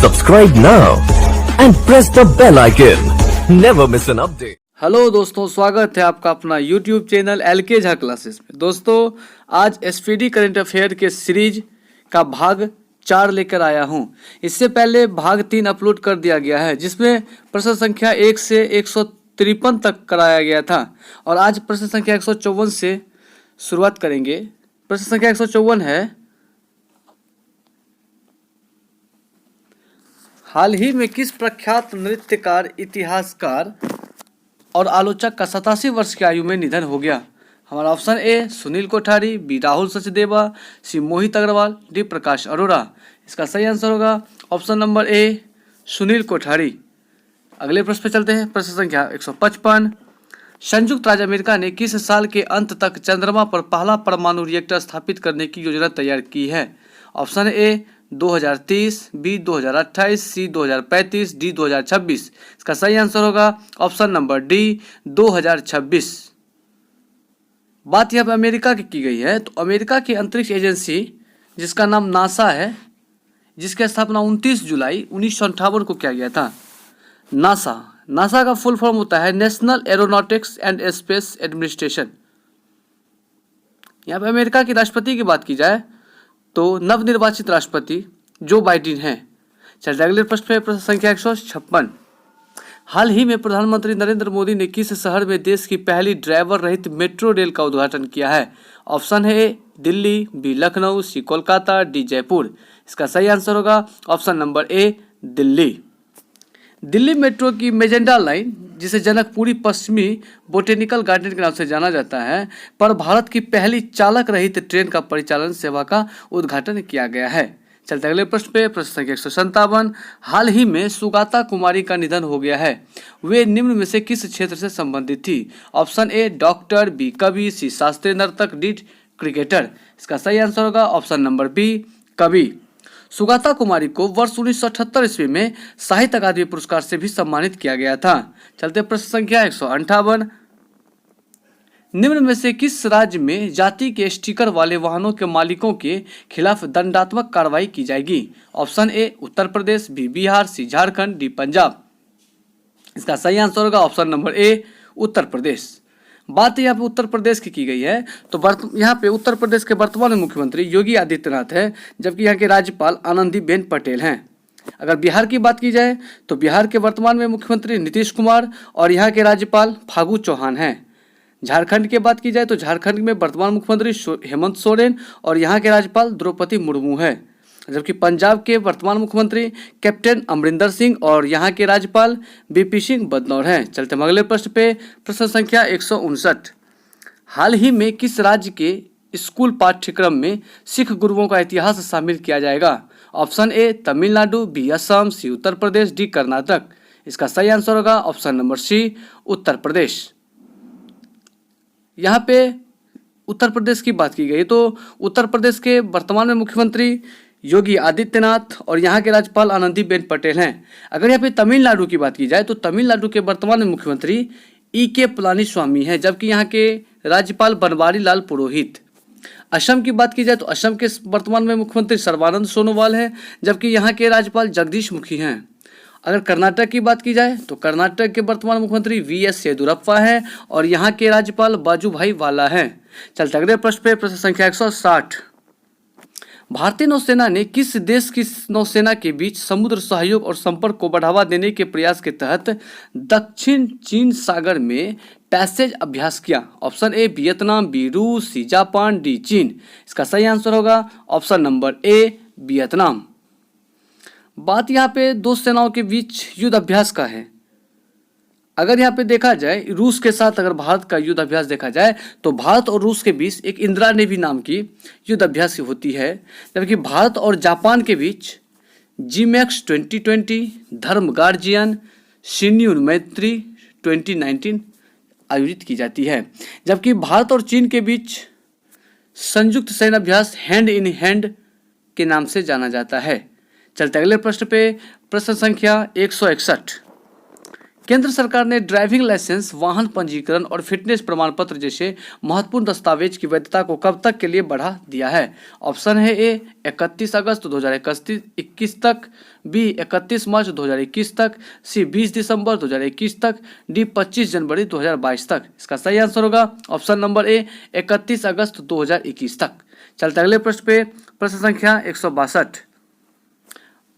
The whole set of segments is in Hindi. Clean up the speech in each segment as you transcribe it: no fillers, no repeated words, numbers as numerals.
Subscribe now and press the bell icon. Never miss an update. Hello दोस्तों, स्वागत है आपका अपना YouTube channel LK Jha classes में। दोस्तों, आज SPD करंट अफेयर के सीरीज का भाग 4 लेकर आया हूं। इससे पहले भाग 3 अपलोड कर दिया गया है, जिसमें प्रश्न संख्या 1 से 153 तक कराया गया था और आज प्रश्न संख्या 154 से शुरुआत करेंगे। प्रश्न संख्या 154 है, हाल ही में किस प्रख्यात नृत्यकार, इतिहासकार और आलोचक का 87 वर्ष की आयु में निधन हो गया? हमारा option A Sunil Kothari, B Rahul Sachdeva, C Mohit Agarwal, D Prakash Arora. इसका सही आंसर होगा option number A Sunil Kothari. अगले प्रश्न पे चलते हैं। प्रश्न संख्या 155, संयुक्त राज्य अमेरिका ने किस साल के अंत तक चंद्रमा पर पहला परमाणु रिएक्टर स्थापित करने की योजना तैयार की है? Option A 2030, B 2028, C 2035, D 2026। इसका सही आंसर होगा ऑप्शन नंबर डी 2026। बात यहाँ पे अमेरिका की गई है, तो अमेरिका की अंतरिक्ष एजेंसी जिसका नाम नासा है, जिसकी स्थापना 29 जुलाई 1958 को किया गया था। नासा का फुल फॉर्म होता है national aeronautics and space administration. यहाँ पे अमेरिका की राष्ट्रपति की बात की जाए तो नवनिर्वाचित राष्ट्रपति जो बाइडेन हैं। चलिए अगले प्रश्न पे, प्रश्न संख्या 156, हाल ही में प्रधानमंत्री नरेंद्र मोदी ने किस शहर में देश की पहली ड्राइवर रहित मेट्रो रेल का उद्घाटन किया है? ऑप्शन है ए दिल्ली, बी लखनऊ, सी कोलकाता, डी जयपुर। इसका सही आंसर होगा ऑप्शन नंबर ए दिल्ली। दिल्ली मेट्रो की मेजेंटा लाइन, जिसे जनकपुरी पश्चिमी बोटेनिकल गार्डन के नाम से जाना जाता है, पर भारत की पहली चालक रहित ट्रेन का परिचालन सेवा का उद्घाटन किया गया है। चलते अगले प्रश्न पे, प्रश्न संख्या 157, हाल ही में सुगाता कुमारी का निधन हो गया है। वे निम्न में से किस क्षेत्र से संबंधित थी? ऑप्शन ए डॉक्टर, बी कवि, सी शास्त्रीय नर्तक, डी क्रिकेटर। इसका सही आंसर होगा ऑप्शन नंबर बी कवि। सुगाता कुमारी को वर्ष 1978 ईस्वी में साहित्य अकादमी पुरस्कार से भी सम्मानित किया गया था। चलते प्रश्न संख्या 158, निम्न में से किस राज्य में जाति के स्टिकर वाले वाहनों के मालिकों के खिलाफ दंडात्मक कार्रवाई की जाएगी? Option A Uttar Pradesh, B Bihar, C Jharkhand, D Punjab. इसका सही आंसर होगा ऑप्शन नंबर ए उत्तर प्रदेश। बात यहाँ पे उत्तर प्रदेश की गई है, तो यहाँ पे उत्तर प्रदेश के वर्तमान मुख्यमंत्री योगी आदित्यनाथ है, जबकि यहाँ के राज्यपाल आनंदीबेन पटेल हैं। अगर बिहार की बात की जाए तो बिहार के वर्तमान में मुख्यमंत्री नीतीश कुमार और यहाँ के राज्यपाल फागू चौहान हैं। झारखंड की बात की जाए तो झारखंड में वर्तमान मुख्यमंत्री हेमंत सोरेन और यहाँ के राज्यपाल द्रौपदी मुर्मू है, जबकि पंजाब के वर्तमान मुख्यमंत्री कैप्टन अमरिंदर सिंह और यहाँ के राज्यपाल बीपी सिंह बदनौर हैं। चलते हम अगले प्रश्न पे, प्रश्न संख्या 159, हाल ही में किस राज्य के स्कूल पाठ्यक्रम में सिख गुरुओं का इतिहास शामिल किया जाएगा? Option A Tamil Nadu, B Assam, C Uttar Pradesh, D Karnataka. इसका सही आंसर होगा ऑप्शन नंबर सी उत्तर प्रदेश। यहाँ पे उत्तर प्रदेश की बात की गई तो उत्तर प्रदेश के वर्तमान में मुख्यमंत्री योगी आदित्यनाथ और यहाँ के राज्यपाल आनंदीबेन पटेल हैं। अगर यहाँ पे तमिलनाडु की बात की जाए तो तमिलनाडु के वर्तमान में मुख्यमंत्री E.K. पलानीस्वामी है, जबकि यहाँ के राज्यपाल बनवारी लाल पुरोहित। असम की बात की जाए तो असम के वर्तमान में मुख्यमंत्री सर्बानंद सोनोवाल हैं, जबकि यहाँ के राज्यपाल जगदीश मुखी हैं। अगर कर्नाटक की बात की जाए तो कर्नाटक के वर्तमान मुख्यमंत्री V.S. येदुरप्पा हैं और यहाँ के राज्यपाल बाजूभाई वाला हैं। चलते अगले प्रश्न पे, प्रश्न संख्या 160, भारतीय नौसेना ने किस देश की नौसेना के बीच समुद्र सहयोग और संपर्क को बढ़ावा देने के प्रयास के तहत दक्षिण चीन सागर में पैसेज अभ्यास किया? ऑप्शन ए वियतनाम, बी रूस, सी जापान, डी चीन। इसका सही आंसर होगा ऑप्शन नंबर ए वियतनाम। बात यहाँ पे दो सेनाओं के बीच युद्ध अभ्यास का है। अगर यहाँ पे देखा जाए रूस के साथ अगर भारत का युद्ध अभ्यास देखा जाए तो भारत और रूस के बीच एक इंदिरा नेवी नाम की युद्ध अभ्यास होती है, जबकि भारत और जापान के बीच GMAX 2020, धर्म गार्जियन, शिन्यून मैत्री 2019 आयोजित की जाती है, जबकि भारत और चीन के बीच संयुक्त सैन्य अभ्यास हैंड इन हैंड के नाम से जाना जाता है। चलते अगले प्रश्न पे, प्रश्न संख्या 161, केंद्र सरकार ने ड्राइविंग लाइसेंस, वाहन पंजीकरण और फिटनेस प्रमाण पत्र जैसे महत्वपूर्ण दस्तावेज की वैधता को कब तक के लिए बढ़ा दिया है? ऑप्शन है ए 31 अगस्त 2021 तक, बी 31 मार्च 2021 तक, सी 20 दिसंबर 2021 तक, डी 25 जनवरी 2022 तक। इसका सही आंसर होगा ऑप्शन नंबर ए 31 अगस्त 2021 तक। चलते अगले प्रश्न पे, प्रश्न संख्या 162।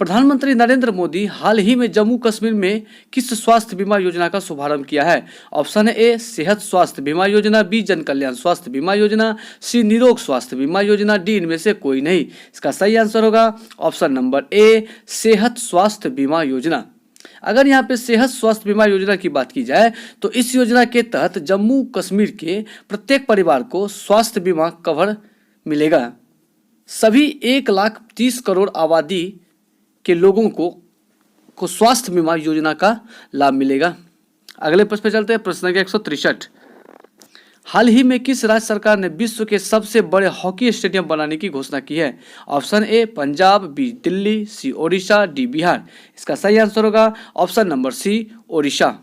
प्रधानमंत्री नरेंद्र मोदी हाल ही में जम्मू कश्मीर में किस स्वास्थ्य बीमा योजना का शुभारंभ किया है? ऑप्शन है ए सेहत स्वास्थ्य बीमा योजना, बी जन कल्याण स्वास्थ्य बीमा योजना, सी निरोग स्वास्थ्य बीमा योजना, डी इनमें से कोई नहीं। इसका सही आंसर होगा ऑप्शन नंबर ए सेहत स्वास्थ्य बीमा योजना। अगर यहाँ पे सेहत स्वास्थ्य बीमा योजना की बात की जाए तो इस योजना के तहत जम्मू कश्मीर के प्रत्येक परिवार को स्वास्थ्य बीमा कवर मिलेगा। सभी 1,30,00,000 करोड़ आबादी के लोगों को स्वास्थ्य बीमा योजना का लाभ मिलेगा। अगले प्रश्न पे चलते हैं, प्रश्न संख्या 163। हाल ही में किस राज्य सरकार ने विश्व के सबसे बड़े हॉकी स्टेडियम बनाने की घोषणा की है? Option A Punjab, B Delhi, C Odisha, D Bihar. इसका सही आंसर होगा option number C Odisha.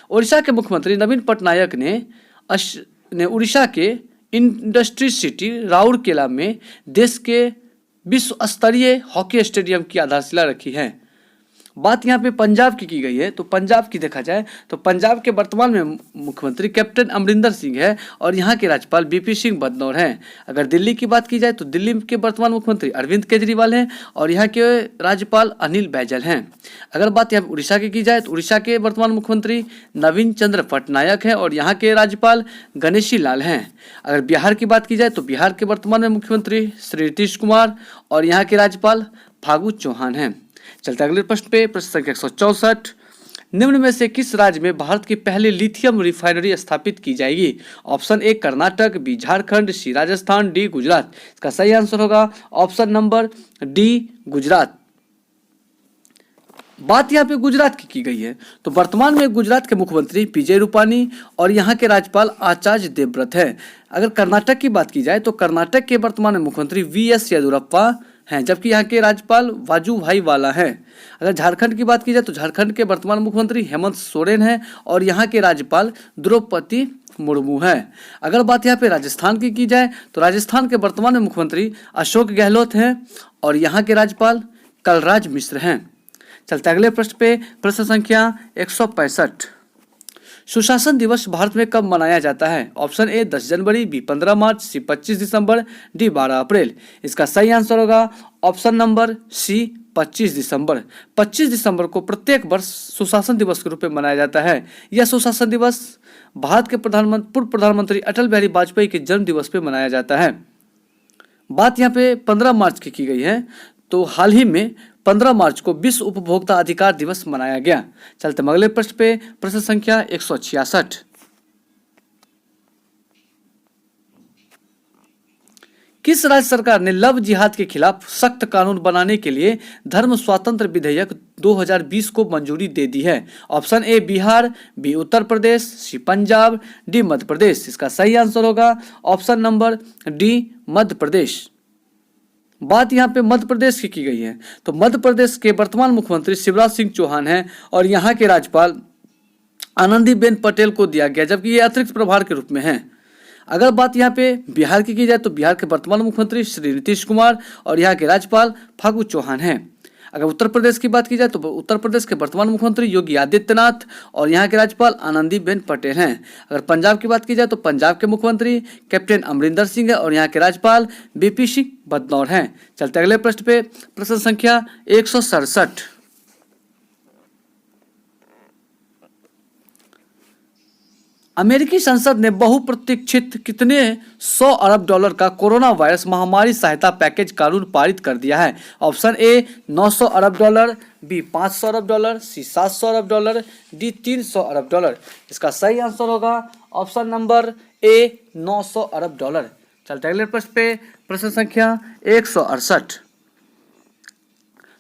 Odisha के मुख्यमंत्री नवीन पटनायक ने उड़ीसा के इंडस्ट्री सिटी राउरकेला में देश के विश्व स्तरीय हॉकी स्टेडियम की आधारशिला रखी है। बात यहाँ पे पंजाब की गई है, तो पंजाब की देखा जाए तो पंजाब के वर्तमान में मुख्यमंत्री कैप्टन अमरिंदर सिंह है और यहाँ के राज्यपाल बीपी सिंह बदनौर हैं। अगर दिल्ली की बात की जाए तो दिल्ली के वर्तमान मुख्यमंत्री अरविंद केजरीवाल हैं और यहाँ के राज्यपाल अनिल बैजल हैं। अगर बात यहाँ उड़ीसा की जाए तो उड़ीसा के वर्तमान मुख्यमंत्री नवीन चंद्र पटनायक हैं और यहाँ के राज्यपाल गणेशी लाल हैं। अगर बिहार की बात की जाए तो बिहार के वर्तमान में मुख्यमंत्री श्री नीतीश कुमार और यहाँ के राज्यपाल फागू चौहान हैं। चलते अगले प्रश्न पे, प्रश्न संख्या 164। निम्न में से किस राज्य में भारत की पहली लिथियम रिफाइनरी स्थापित की जाएगी? Option A Karnataka, B Jharkhand, C Rajasthan, D Gujarat. इसका सही आंसर होगा ऑप्शन नंबर डी गुजरात। बात यहाँ पे गुजरात की गई है तो वर्तमान में गुजरात के मुख्यमंत्री विजय रूपानी और यहाँ के राज्यपाल आचार्य देवव्रत हैं। अगर कर्नाटक की बात की जाए तो कर्नाटक के वर्तमान में मुख्यमंत्री वीएस येदियुरप्पा हैं, जबकि यहाँ के राज्यपाल वाजूभाई वाला हैं। अगर झारखंड की बात की जाए तो झारखंड के वर्तमान मुख्यमंत्री हेमंत सोरेन हैं और यहाँ के राज्यपाल द्रौपदी मुर्मू हैं। अगर बात यहाँ पे राजस्थान की जाए तो राजस्थान के वर्तमान में मुख्यमंत्री अशोक गहलोत हैं और यहाँ के राज्यपाल कलराज मिश्र हैं। चलते अगले प्रश्न पे, प्रश्न संख्या 165। सुशासन दिवस भारत में कब मनाया जाता है? ऑप्शन ए 10 जनवरी, बी 15 मार्च, सी 25 दिसंबर, डी 12 अप्रैल। इसका सही आंसर होगा ऑप्शन नंबर सी 25 दिसंबर। 25 दिसंबर को प्रत्येक वर्ष सुशासन दिवस के रूप में मनाया जाता है। यह सुशासन दिवस भारत के पूर्व प्रधानमंत्री अटल बिहारी वाजपेयी के जन्म दिवस पे मनाया जाता है। बात यहाँ पे 15 मार्च की गई है तो हाल ही में 15 मार्च को विश्व उपभोक्ता अधिकार दिवस मनाया गया। चलते हम अगले प्रश्न पे, प्रश्न संख्या 166। किस राज्य सरकार ने लव जिहाद के खिलाफ सख्त कानून बनाने के लिए धर्म स्वातंत्र विधेयक 2020 को मंजूरी दे दी है? Option A Bihar, B Uttar Pradesh, C Punjab, D Madhya Pradesh. इसका सही आंसर होगा option number D Madhya Pradesh. बात यहाँ पे मध्य प्रदेश की गई है तो मध्य प्रदेश के वर्तमान मुख्यमंत्री शिवराज सिंह चौहान हैं और यहाँ के राज्यपाल आनंदीबेन पटेल को दिया गया, जबकि ये अतिरिक्त प्रभार के रूप में हैं। अगर बात यहाँ पे बिहार की जाए तो बिहार के वर्तमान मुख्यमंत्री श्री नीतीश कुमार और यहाँ के राज्यपाल फागू चौहान हैं। अगर उत्तर प्रदेश की बात की जाए तो उत्तर प्रदेश के वर्तमान मुख्यमंत्री योगी आदित्यनाथ और यहाँ के राज्यपाल आनंदीबेन पटेल हैं। अगर पंजाब की बात की जाए तो पंजाब के मुख्यमंत्री कैप्टन अमरिंदर सिंह है और यहाँ के राज्यपाल बीपी सिंह बदनौर हैं। चलते अगले प्रश्न पे, प्रश्न संख्या 167। अमेरिकी संसद ने बहुप्रतीक्षित कितने 100 अरब डॉलर का कोरोना वायरस महामारी सहायता पैकेज कानून पारित कर दिया है? ऑप्शन ए 900 अरब डॉलर, बी 500 अरब डॉलर, सी 700 अरब डॉलर, डी 300 अरब डॉलर। इसका सही आंसर होगा ऑप्शन नंबर ए 900 अरब डॉलर। चलते अगले प्रश्न पे, प्रश्न संख्या 168।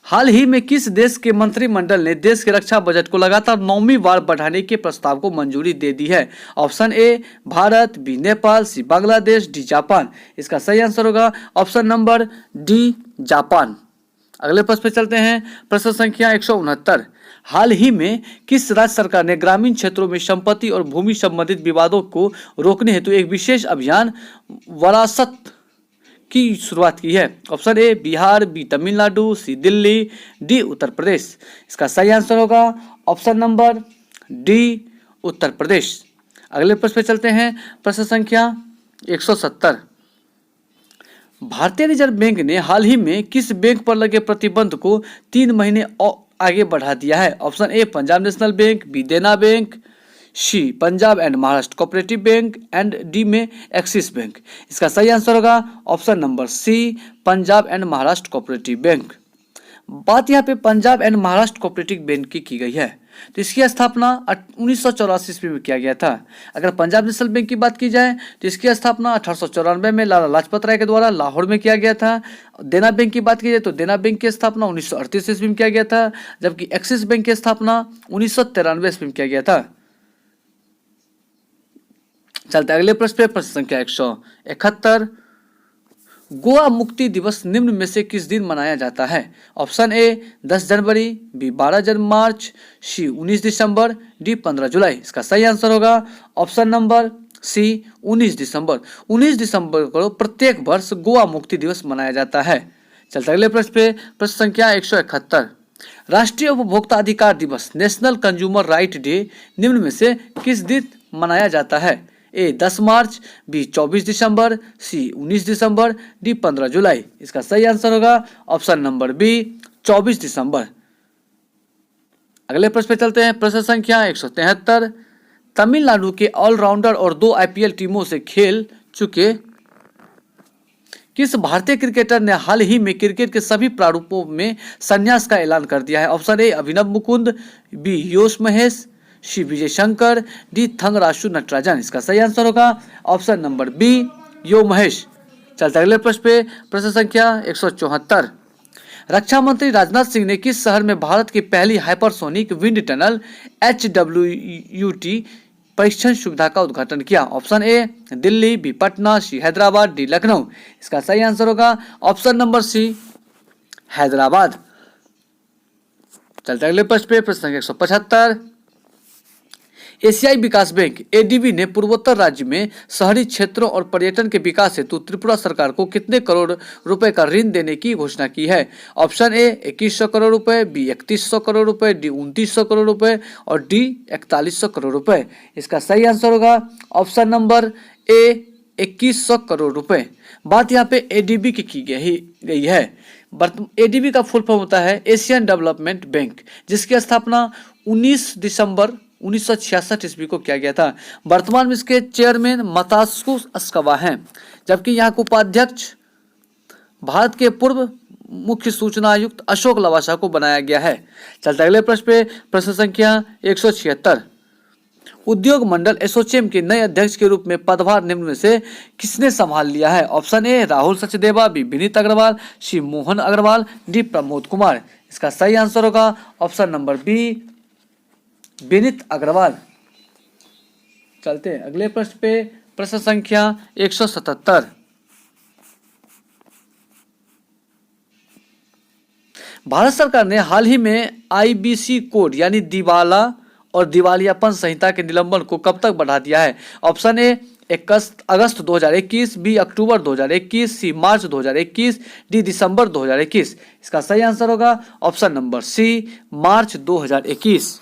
हाल ही में किस देश के मंत्रिमंडल ने देश के रक्षा बजट को लगातार 9वीं बार बढ़ाने के प्रस्ताव को मंजूरी दे दी है? Option A Bharat, B Nepal, C Bangladesh, D Japan. इसका सही आंसर होगा ऑप्शन नंबर डी जापान। अगले प्रश्न पे चलते हैं। प्रश्न संख्या 169। हाल ही में किस राज्य सरकार ने ग्रामीण क्षेत्रों में संपत्ति और भूमि संबंधित विवादों को रोकने हेतु एक विशेष अभियान वरासत की शुरुआत की है? Option A Bihar, B Tamil Nadu, C Delhi, D Uttar Pradesh. इसका सही आंसर होगा option number D Uttar Pradesh. अगले प्रश्न पे चलते हैं। प्रश्न संख्या 170। भारतीय रिजर्व बैंक ने हाल ही में किस बैंक पर लगे प्रतिबंध को 3 महीने आगे बढ़ा दिया है? Option A Punjab national bank, B Dena bank, C Punjab and Maharashtra cooperative bank and D में एक्सिस बैंक। इसका सही आंसर होगा option number C Punjab and Maharashtra cooperative bank. बात यहाँ पे Punjab and Maharashtra cooperative bank की गई है, तो इसकी स्थापना 1984 ईस्वी में किया गया था। अगर पंजाब नेशनल बैंक की बात की जाए तो इसकी स्थापना 1894 में लाला लाजपत राय के द्वारा लाहौर में किया गया था। देना बैंक की बात की जाए तो देना बैंक की स्थापना 1938 ईस्वी में किया गया था, जबकि एक्सिस बैंक की स्थापना 1993 ईस्वी में किया गया था। चलते अगले प्रश्न पे। प्रश्न संख्या 171। गोवा मुक्ति दिवस निम्न में से किस दिन मनाया जाता है? ऑप्शन ए 10 जनवरी, बी 12 मार्च, सी 19 दिसंबर, डी 15 जुलाई। इसका सही आंसर होगा ऑप्शन नंबर सी 19 दिसंबर। 19 दिसंबर को प्रत्येक वर्ष गोवा मुक्ति दिवस मनाया जाता है। चलते अगले प्रश्न पे। प्रश्न संख्या 171। राष्ट्रीय उपभोक्ता अधिकार दिवस नेशनल कंज्यूमर राइट डे निम्न में से किस दिन मनाया जाता है? ए 10 मार्च, बी 24 दिसंबर, सी 19 दिसंबर, डी 15 जुलाई। इसका सही आंसर होगा ऑप्शन नंबर बी 24 दिसंबर। अगले प्रश्न पे चलते हैं। प्रश्न संख्या 173। तमिलनाडु के ऑलराउंडर और 2 आईपीएल टीमों से खेल चुके किस भारतीय क्रिकेटर ने हाल ही में क्रिकेट के सभी प्रारूपों में संन्यास का ऐलान कर दिया है? Option A Abhinav Mukund, B Yo Mahesh, C Vijay Shankar, D Thangarasu Natarajan. इसका सही आंसर होगा option number B Yo Mahesh. चलते अगले प्रश्न पे। प्रश्न संख्या 174। रक्षा मंत्री राजनाथ सिंह ने किस शहर में भारत की पहली हाइपरसोनिक विंड टनल HWUT परीक्षण सुविधा का उद्घाटन किया? Option A Delhi, B Patna, C Hyderabad, D Lucknow. इसका सही आंसर होगा ऑप्शन नंबर सी हैदराबाद। चलते अगले प्रश्न पे। प्रश्न संख्या 175। एशियाई विकास बैंक ADB ने पूर्वोत्तर राज्य में शहरी क्षेत्रों और पर्यटन के विकास हेतु त्रिपुरा सरकार को कितने करोड़ रुपए का ऋण देने की घोषणा की है? ऑप्शन ए 2100 करोड़ रुपए, बी 3100 करोड़ रुपए, डी 2900 करोड़ रुपए और डी 4100 करोड़ रुपए। इसका सही आंसर होगा ऑप्शन नंबर ए 2100 करोड़ रुपए। बात यहाँ पे ADB की गई है। ADB का फुल फॉर्म होता है एशियन डेवलपमेंट बैंक, जिसकी स्थापना 19 दिसंबर 1966 ईस्वी को किया गया था। वर्तमान में इसके चेयरमैन मतास्कु अस्कवा हैं, जबकि यहाँ के उपाध्यक्ष भारत के पूर्व मुख्य सूचना आयुक्त अशोक लवासा को बनाया गया है। चलते अगले प्रश्न पे। प्रश्न संख्या 176। उद्योग मंडल एसोचैम के नए अध्यक्ष के रूप में पदभार निम्न में से किसने संभाल लिया है? Option A Rahul Sachdeva, B Vineet Agarwal, C Mohan Agarwal, D Pramod Kumar. इसका सही आंसर होगा option number B Vineet Agarwal. चलते हैं अगले प्रश्न पे। प्रश्न संख्या 177। भारत सरकार ने हाल ही में IBC कोड यानी दिवाला और दिवालियापन संहिता के निलंबन को कब तक बढ़ा दिया है? ऑप्शन ए 21 अगस्त 2021, बी अक्टूबर 2021, सी मार्च 2021, डी दिसंबर 2021। इसका सही आंसर होगा ऑप्शन नंबर सी मार्च 2021।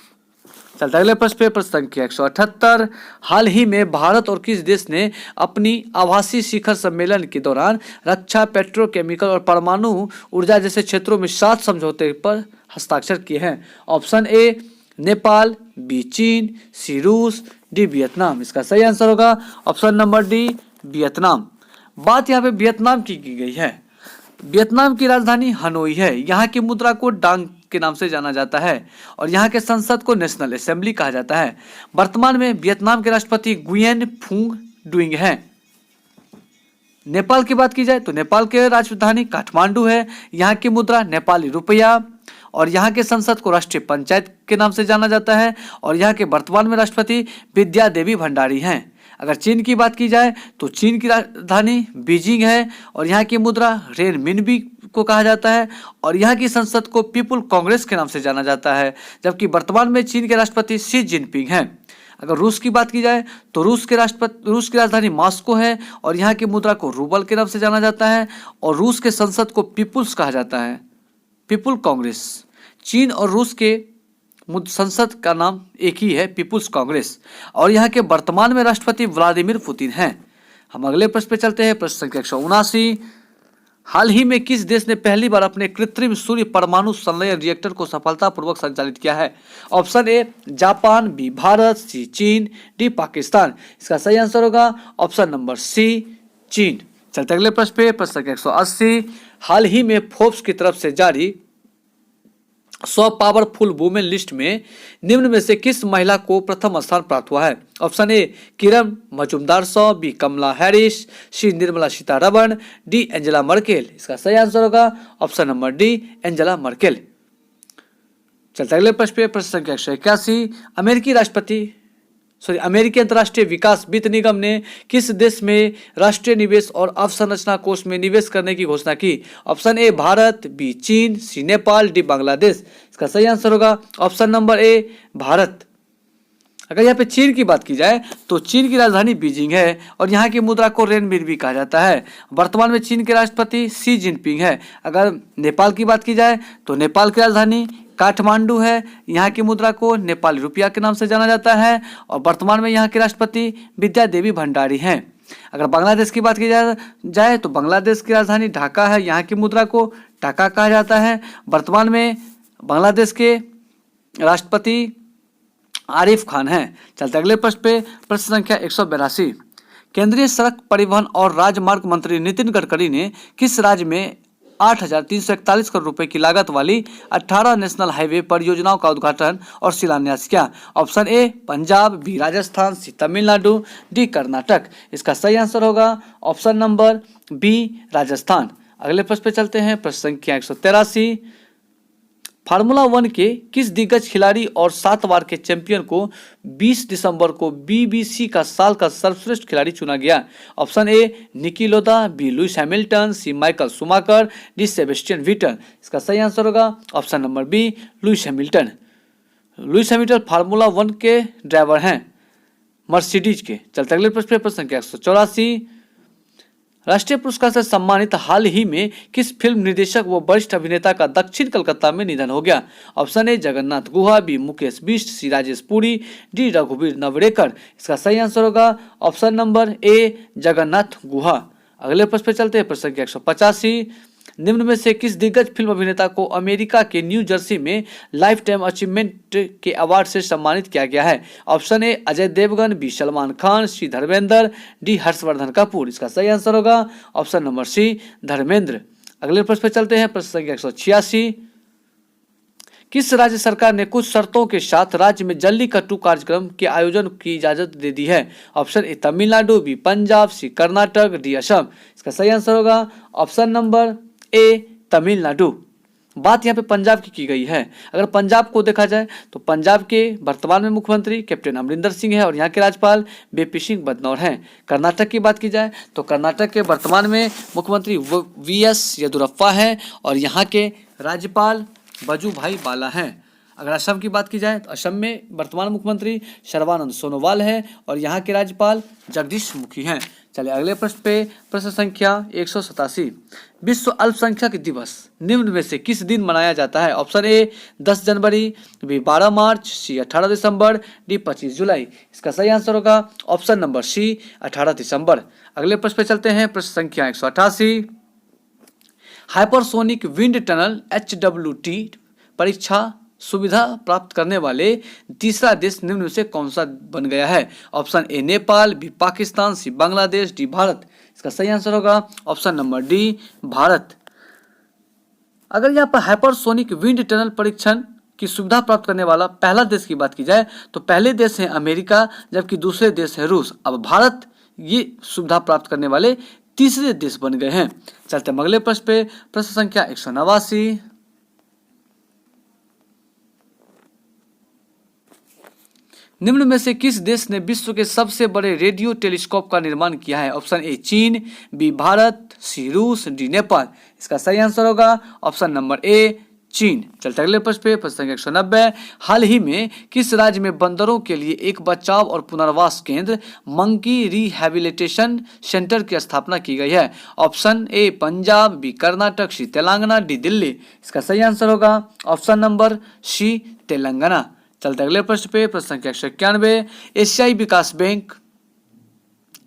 चलते अगले प्रश्न पे। प्रश्न संख्या 178। हाल ही में भारत और किस देश ने अपनी आभासी शिखर सम्मेलन के दौरान रक्षा, पेट्रोकेमिकल और परमाणु ऊर्जा जैसे क्षेत्रों में 7 समझौते पर हस्ताक्षर किए हैं? ऑप्शन ए नेपाल, बी चीन, सी रूस, डी वियतनाम। इसका सही आंसर होगा ऑप्शन नंबर डी वियतनाम। बात यहाँ पे वियतनाम की गई है। वियतनाम की राजधानी हनोई है। यहाँ की मुद्रा को डांग के नाम से जाना जाता है और यहाँ के संसद को नेशनल असेंबली कहा जाता है। वर्तमान में वियतनाम के राष्ट्रपति गुयेन फुंग डुइंग हैं। नेपाल की बात की जाए तो नेपाल के राजधानी काठमांडू है। यहाँ की मुद्रा नेपाली रुपया और यहाँ के संसद को राष्ट्रीय पंचायत के नाम से जाना जाता है और यहाँ के वर्तमान में राष्ट्रपति विद्या देवी भंडारी हैं। अगर चीन की बात की जाए तो चीन की राजधानी बीजिंग है और यहाँ की मुद्रा रेनमिनबी को कहा जाता है और यहाँ की संसद को पीपुल कांग्रेस के नाम से जाना जाता है, जबकि वर्तमान में चीन के राष्ट्रपति शी जिनपिंग हैं। अगर रूस की बात की जाए तो रूस की राजधानी मॉस्को है और यहाँ की मुद्रा को रूबल के नाम से जाना जाता है और रूस के संसद को पीपुल्स कहा जाता है, पीपुल कांग्रेस। चीन और रूस के संसद का नाम एक ही है, पीपुल्स कांग्रेस, और यहाँ के वर्तमान में राष्ट्रपति व्लादिमीर पुतिन हैं। हम अगले प्रश्न पे चलते हैं। प्रश्न संख्या 179, हाल ही में किस देश ने पहली बार अपने कृत्रिम सूर्य परमाणु संलयन रिएक्टर को सफलतापूर्वक संचालित किया है? Option A Japan, B Bharat, C चीन, डी पाकिस्तान। इसका सही आंसर होगा ऑप्शन नंबर सी चीन। चलते अगले प्रश्न पे। प्रश्न संख्या 180, हाल ही में फोर्ब्स की तरफ से जारी 100 पावरफुल वुमेन लिस्ट में निम्न में से किस महिला को प्रथम स्थान प्राप्त हुआ है? Option A Kiran Mazumdar 100, B Kamala Harris, C Nirmala Sitharaman, D Angela Merkel. इसका सही आंसर होगा option number D Angela Merkel. चलते अगले प्रश्न पे। प्रश्न संख्या 181, अमेरिकी अंतर्राष्ट्रीय विकास वित्त निगम ने किस देश में राष्ट्रीय निवेश और अवसंरचना कोष में निवेश करने की घोषणा की? ऑप्शन ए भारत, बी चीन, सी नेपाल, डी बांग्लादेश। इसका सही आंसर होगा ऑप्शन नंबर ए भारत। अगर यहाँ पे चीन की बात की जाए तो चीन की राजधानी बीजिंग है और यहाँ की मुद्रा को रेनबीर भी कहा जाता है। वर्तमान में चीन के राष्ट्रपति शी जिनपिंग है। अगर नेपाल की बात की जाए तो नेपाल की राजधानी काठमांडू है, यहाँ की मुद्रा को नेपाली रुपया के नाम से जाना जाता है और वर्तमान में यहाँ के राष्ट्रपति विद्या देवी भंडारी हैं। अगर बांग्लादेश की बात की जाए तो बांग्लादेश की राजधानी ढाका है, यहाँ की मुद्रा को टाका कहा जाता है। वर्तमान में बांग्लादेश के राष्ट्रपति आरिफ खान हैं। चलते अगले प्रश्न पे। प्रश्न संख्या 182, केंद्रीय सड़क परिवहन और राजमार्ग मंत्री नितिन गडकरी ने किस राज्य में 8,341 करोड़ रुपए की लागत वाली 18 नेशनल हाईवे परियोजनाओं का उद्घाटन और शिलान्यास किया? Option A Punjab, B Rajasthan, C Tamil Nadu, D Karnataka. इसका सही आंसर होगा ऑप्शन नंबर बी राजस्थान। अगले प्रश्न पे चलते हैं। प्रश्न संख्या 183, फार्मूला 1 के किस दिग्गज खिलाड़ी और 7 बार के चैंपियन को 20 दिसंबर को बीबीसी का साल का सर्वश्रेष्ठ खिलाड़ी चुना गया? Option A Niki Lauda, B Lewis Hamilton, C Michael Schumacher, D Sebastian Vettel. इसका सही आंसर होगा option number B Lewis Hamilton. Lewis Hamilton formula 1 के ड्राइवर हैं मर्सिडीज के। चलते अगले प्रश्न पे। प्रश्न संख्या 184, राष्ट्रीय पुरस्कार से सम्मानित हाल ही में किस फिल्म निर्देशक व वरिष्ठ अभिनेता का दक्षिण कलकत्ता में निधन हो गया? Option A Jagannath Guha, B Mukesh Bisht, C Rajesh Puri, D रघुवीर नवरेकर। इसका सही आंसर होगा option number A Jagannath Guha. अगले प्रश्न पे चलते हैं। प्रश्न संख्या 185, निम्न में से किस दिग्गज फिल्म अभिनेता को अमेरिका के न्यू जर्सी में लाइफ टाइम अचीवमेंट के अवार्ड से सम्मानित किया गया है? Option A Ajay Devgan, B Salman Khan, C Dharmendra, D Harshvardhan Kapoor. इसका सही आंसर होगा ऑप्शन नंबर सी धर्मेंद्र। अगले प्रश्न पे चलते हैं। प्रश्न संख्या 186, किस राज्य सरकार ने कुछ शर्तों के साथ राज्य में जल्लीकट्टू कार्यक्रम के आयोजन की इजाजत दे दी है? Option A Tamil Nadu, B Punjab, C Karnataka, D Assam. इसका सही आंसर होगा ऑप्शन नंबर ए तमिलनाडु। बात यहाँ पे पंजाब की गई है। अगर पंजाब को देखा जाए तो पंजाब के वर्तमान में मुख्यमंत्री कैप्टन अमरिंदर सिंह है और यहाँ के राज्यपाल बीपी सिंह बदनौर हैं। कर्नाटक की बात की जाए तो कर्नाटक के वर्तमान में मुख्यमंत्री वीएस येदियुरप्पा है और यहाँ के राज्यपाल वजुभाई वाला हैं। अगर असम की बात की जाए तो असम में वर्तमान मुख्यमंत्री सर्बानंद सोनोवाल है और यहाँ के राज्यपाल जगदीश मुखी हैं। चलिए अगले प्रश्न पे। प्रश्न संख्या 187, विश्व अल्पसंख्यक दिवस निम्न में से किस दिन मनाया जाता है? ऑप्शन ए 10 जनवरी, बी 12 मार्च, सी 18 दिसंबर, डी 25 जुलाई। इसका सही आंसर होगा ऑप्शन नंबर सी 18 दिसंबर। अगले प्रश्न पे चलते हैं। प्रश्न संख्या 188, हाइपरसोनिक विंड टनल HWT परीक्षा सुविधा प्राप्त करने वाले तीसरा देश निम्न में से कौन सा बन गया है? Option A Nepal, B Pakistan, C Bangladesh, D Bharat. इसका सही आंसर होगा ऑप्शन नंबर डी भारत। अगर यहाँ पर हाइपरसोनिक विंड टनल परीक्षण की सुविधा प्राप्त करने वाला पहला देश की बात की जाए तो पहले देश है अमेरिका, जबकि दूसरे देश है रूस। अब भारत ये सुविधा प्राप्त करने वाले तीसरे देश बन गए हैं। चलते हैं अगले प्रश्न पे। प्रश्न संख्या 189, निम्न में से किस देश ने विश्व के सबसे बड़े रेडियो टेलीस्कोप का निर्माण किया है? ऑप्शन ए चीन, बी भारत, सी रूस, डी नेपाल। इसका सही आंसर होगा ऑप्शन नंबर ए चीन। चलते अगले प्रश्न पे, प्रश्न संख्या 190। हाल ही में किस राज्य में बंदरों के लिए एक बचाव और पुनर्वास केंद्र मंकी रिहैबिलिटेशन सेंटर की स्थापना की गई है? Option A Punjab, B Karnataka, C Telangana, D Delhi. इसका सही आंसर होगा ऑप्शन नंबर सी तेलंगाना। चलते अगले प्रश्न पे, प्रश्न संख्या 191। एशियाई विकास बैंक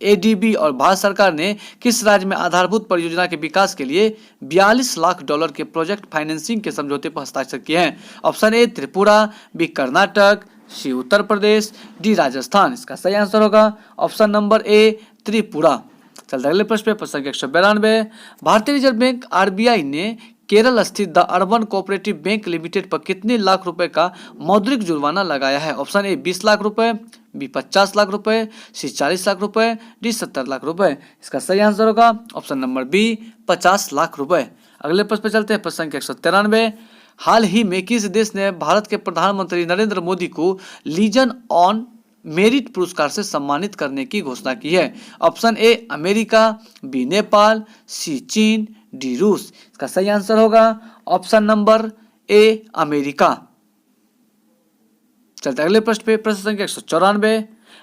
एडीबी और भारत सरकार ने किस राज्य में आधारभूत परियोजना के विकास के लिए 42 लाख डॉलर के प्रोजेक्ट फाइनेंसिंग के समझौते पर हस्ताक्षर किए हैं? Option A Tripura, B Karnataka, C Uttar Pradesh, D Rajasthan. इसका सही आंसर होगा ऑप्शन नंबर ए त्रिपुरा। चलते अगले प्रश्न पे, प्रश्न संख्या 192। भारतीय रिजर्व बैंक आरबीआई ने केरल स्थित the urban cooperative bank limited पर कितने लाख रुपए का मौद्रिक जुर्माना लगाया है? ऑप्शन ए 20 लाख रुपए, बी 50 लाख रुपए, सी 40 लाख रुपए, डी 70 लाख रुपए। इसका सही आंसर होगा ऑप्शन नंबर बी 50 लाख रुपए। अगले प्रश्न पे चलते हैं, प्रश्न संख्या 193। हाल ही में किस देश ने भारत के प्रधानमंत्री नरेंद्र मोदी को लीजन ऑन मेरिट पुरस्कार से सम्मानित करने की घोषणा की है? Option A America, B Nepal, C चीन, डी रूस। इसका सही आंसर होगा ऑप्शन नंबर ए अमेरिका। चलते अगले प्रश्न पे, प्रश्न संख्या 194।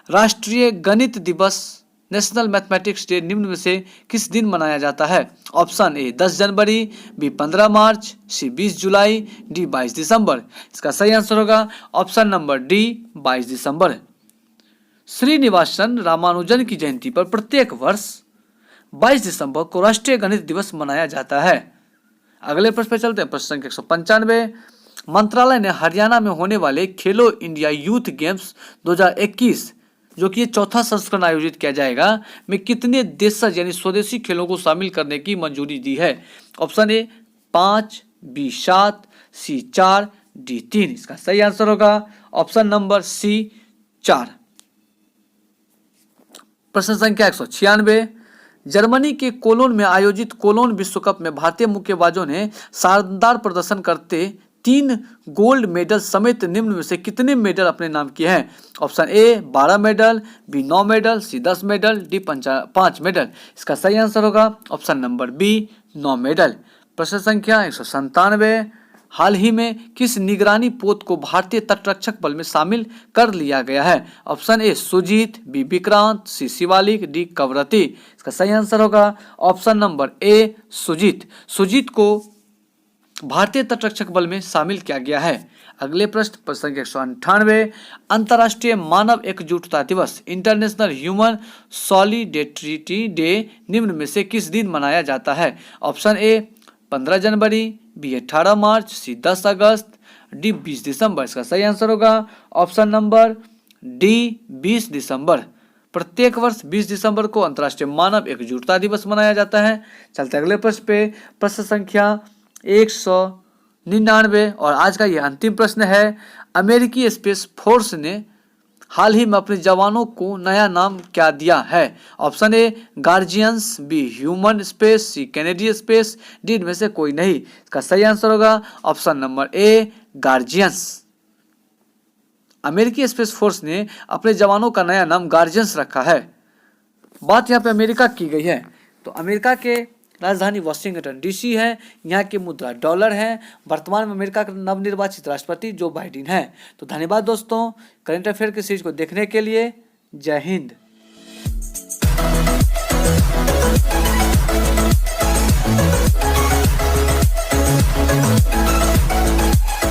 राष्ट्रीय गणित दिवस नेशनल मैथमेटिक्स डे निम्न में से किस दिन मनाया जाता है? ऑप्शन ए 10 जनवरी, बी 15 मार्च, सी 20 जुलाई, डी 22 दिसंबर। इसका सही आंसर होगा ऑप्शन नंबर डी 22 दिसंबर। श्रीनिवासन रामानुजन की जयंती पर प्रत्येक वर्ष 22 दिसंबर को राष्ट्रीय गणित दिवस मनाया जाता है। अगले प्रश्न पे चलते हैं, प्रश्न संख्या 195। मंत्रालय ने हरियाणा में होने वाले खेलो इंडिया यूथ गेम्स 2021 जो कि ये चौथा संस्करण आयोजित किया जाएगा में कितने देशज यानी स्वदेशी खेलों को शामिल करने की मंजूरी दी है? Option A 5, B 7, C 4, D 3। इसका सही आंसर होगा ऑप्शन नंबर सी 4। प्रश्न संख्या 196। जर्मनी के कोलोन में आयोजित कोलोन विश्व कप में भारतीय मुक्केबाजों ने शानदार प्रदर्शन करते 3 गोल्ड मेडल समेत निम्न में से कितने मेडल अपने नाम किए हैं? Option A 12 medal, B 9 medal, C 10 medal, D 5 medal. इसका सही आंसर होगा ऑप्शन नंबर बी 9 मेडल। प्रश्न संख्या 197। हाल ही में किस निगरानी पोत को भारतीय तटरक्षक बल में शामिल कर लिया गया है? Option A Sujeet, B Vikrant, C Shivalik, D Kavaratti. इसका सही आंसर होगा option number A Sujeet. Sujeet को भारतीय तटरक्षक बल में शामिल किया गया है। अगले प्रश्न, प्रश्न संख्या 198। अंतर्राष्ट्रीय मानव एकजुटता दिवस इंटरनेशनल ह्यूमन सॉलिडेरिटी डे निम्न में से किस दिन मनाया जाता है? ऑप्शन ए 15 जनवरी, बी 18 मार्च, सी 10 अगस्त, डी 20 दिसंबर। इसका सही आंसर होगा ऑप्शन नंबर डी 20 दिसंबर। प्रत्येक वर्ष 20 दिसंबर को अंतर्राष्ट्रीय मानव एकजुटता दिवस मनाया जाता है। चलते अगले प्रश्न पे, प्रश्न संख्या 199 और आज का यह अंतिम प्रश्न है। अमेरिकी स्पेस फोर्स ने हाल ही में अपने जवानों को नया नाम क्या दिया है? Option A guardians, B human space, C Canadian space, D इनमें से कोई नहीं। इसका सही आंसर होगा ऑप्शन नंबर ए गार्जियंस। अमेरिकी स्पेस फोर्स ने अपने जवानों का नया नाम गार्जियंस रखा है। बात यहाँ पे अमेरिका की गई है, तो अमेरिका के राजधानी वाशिंगटन डीसी है, यहाँ की मुद्रा डॉलर है। वर्तमान में अमेरिका के नवनिर्वाचित राष्ट्रपति जो बाइडेन है। तो धन्यवाद दोस्तों, करंट अफेयर की सीरीज को देखने के लिए। जय हिंद।